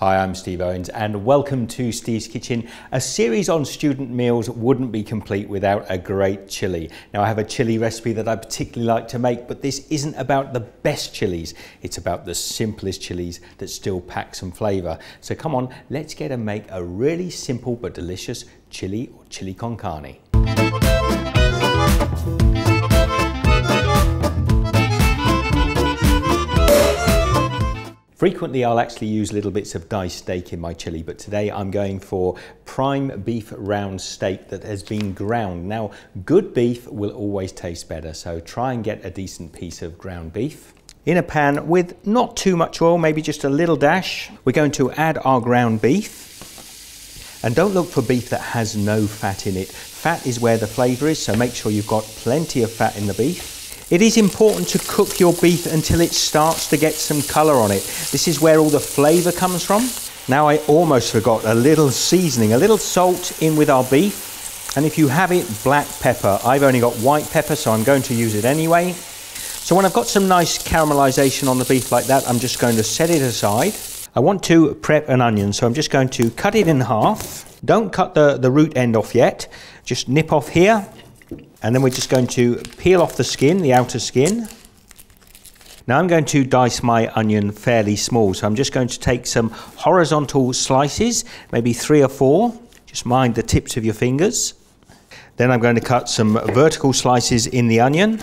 Hi, I'm Steve Owens and welcome to Steve's Kitchen. A series on student meals wouldn't be complete without a great chili. Now I have a chili recipe that I particularly like to make, but this isn't about the best chilies. It's about the simplest chilies that still pack some flavour. So come on, let's get and make a really simple but delicious chili or chili con carne. Frequently I'll actually use little bits of diced steak in my chili, but today I'm going for prime beef round steak that has been ground. Now, good beef will always taste better, so try and get a decent piece of ground beef. In a pan with not too much oil, maybe just a little dash, we're going to add our ground beef. And don't look for beef that has no fat in it. Fat is where the flavour is, so make sure you've got plenty of fat in the beef. It is important to cook your beef until it starts to get some colour on it. This is where all the flavour comes from. Now I almost forgot a little seasoning, a little salt in with our beef. And if you have it, black pepper. I've only got white pepper, so I'm going to use it anyway. So when I've got some nice caramelisation on the beef like that, I'm just going to set it aside. I want to prep an onion, so I'm just going to cut it in half. Don't cut the root end off yet. Just nip off here. And then we're just going to peel off the skin, the outer skin. Now I'm going to dice my onion fairly small. So I'm just going to take some horizontal slices, maybe 3 or 4. Just mind the tips of your fingers. Then I'm going to cut some vertical slices in the onion.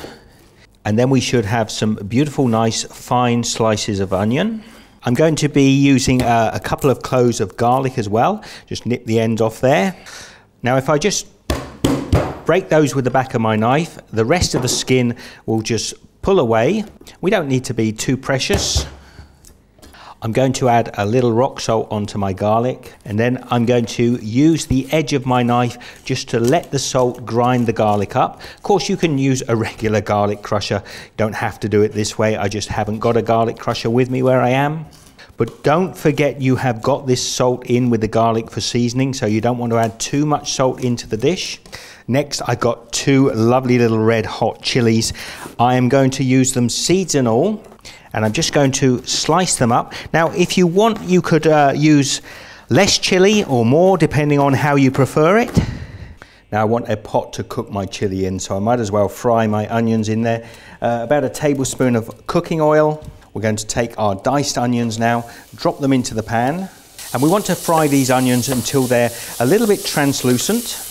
And then we should have some beautiful, nice, fine slices of onion. I'm going to be using a couple of cloves of garlic as well. Just nip the ends off there. Now if I just break those with the back of my knife, the rest of the skin will just pull away. We don't need to be too precious. I'm going to add a little rock salt onto my garlic, and then I'm going to use the edge of my knife just to let the salt grind the garlic up. Of course, you can use a regular garlic crusher. You don't have to do it this way. I just haven't got a garlic crusher with me where I am. But don't forget you have got this salt in with the garlic for seasoning, so you don't want to add too much salt into the dish. Next, I've got 2 lovely little red hot chilies. I am going to use them seeds and all, and I'm just going to slice them up. Now, if you want, you could use less chili or more, depending on how you prefer it. Now, I want a pot to cook my chili in, so I might as well fry my onions in there. About a tablespoon of cooking oil. We're going to take our diced onions now, drop them into the pan, and we want to fry these onions until they're a little bit translucent.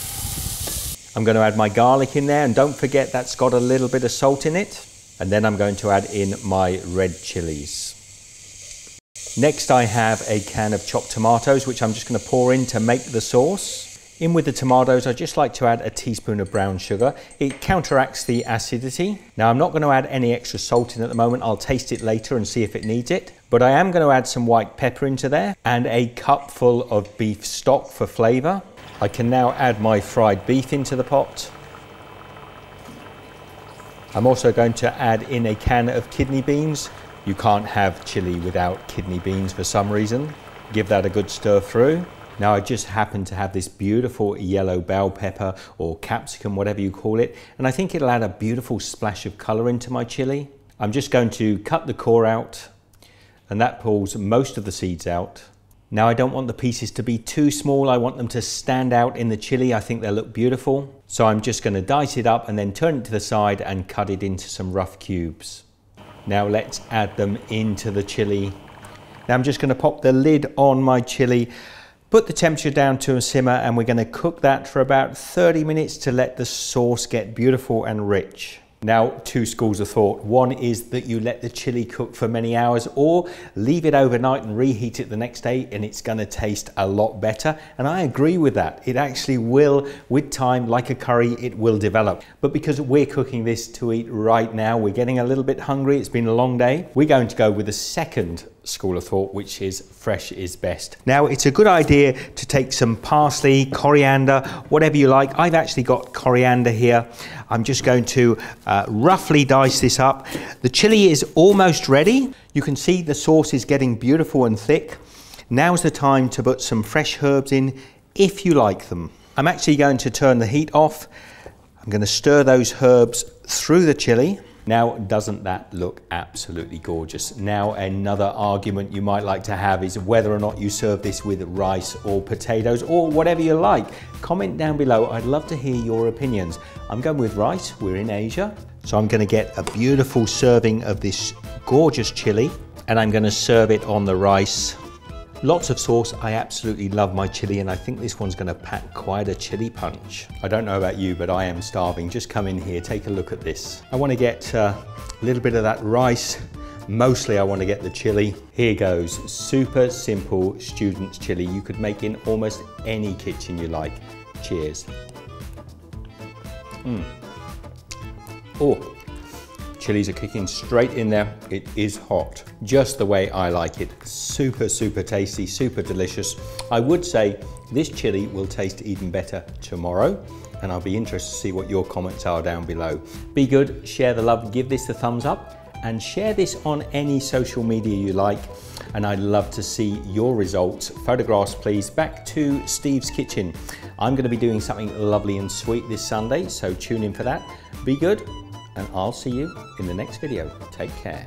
I'm going to add my garlic in there, and don't forget that's got a little bit of salt in it. And then I'm going to add in my red chilies. Next I have a can of chopped tomatoes, which I'm just going to pour in to make the sauce. In with the tomatoes, I just like to add a teaspoon of brown sugar. It counteracts the acidity. Now I'm not going to add any extra salt in at the moment. I'll taste it later and see if it needs it. But I am going to add some white pepper into there and a cupful of beef stock for flavour. I can now add my fried beef into the pot. I'm also going to add in a can of kidney beans. You can't have chili without kidney beans for some reason. Give that a good stir through. Now I just happen to have this beautiful yellow bell pepper or capsicum, whatever you call it, and I think it'll add a beautiful splash of colour into my chili. I'm just going to cut the core out, and that pulls most of the seeds out. Now I don't want the pieces to be too small. I want them to stand out in the chili. I think they'll look beautiful. So I'm just going to dice it up and then turn it to the side and cut it into some rough cubes. Now let's add them into the chili. Now I'm just going to pop the lid on my chili, put the temperature down to a simmer, and we're going to cook that for about 30 minutes to let the sauce get beautiful and rich. Now, 2 schools of thought. One is that you let the chili cook for many hours, or leave it overnight and reheat it the next day, and it's going to taste a lot better. And I agree with that. It actually will, with time, like a curry, it will develop. But because we're cooking this to eat right now, we're getting a little bit hungry. It's been a long day. We're going to go with the second school of thought, which is fresh is best. Now it's a good idea to take some parsley, coriander, whatever you like. I've actually got coriander here. I'm just going to roughly dice this up. The chili is almost ready. You can see the sauce is getting beautiful and thick. Now's the time to put some fresh herbs in if you like them. I'm actually going to turn the heat off. I'm going to stir those herbs through the chili. Now, doesn't that look absolutely gorgeous? Now, another argument you might like to have is whether or not you serve this with rice or potatoes or whatever you like. Comment down below. I'd love to hear your opinions. I'm going with rice. We're in Asia. So I'm going to get a beautiful serving of this gorgeous chili, and I'm going to serve it on the rice. Lots of sauce. I absolutely love my chili, and I think this one's going to pack quite a chili punch. I don't know about you, but I am starving. Just come in here, take a look at this. I want to get a little bit of that rice. Mostly I want to get the chili. Here goes. Super simple student's chili. You could make in almost any kitchen you like. Cheers. Oh. Chilies are kicking straight in there. It is hot, just the way I like it. Super, super tasty, super delicious. I would say this chili will taste even better tomorrow, and I'll be interested to see what your comments are down below. Be good, share the love, give this a thumbs up, and share this on any social media you like. And I'd love to see your results. Photographs, please. Back to Steve's kitchen. I'm going to be doing something lovely and sweet this Sunday, so tune in for that. Be good. And I'll see you in the next video. Take care.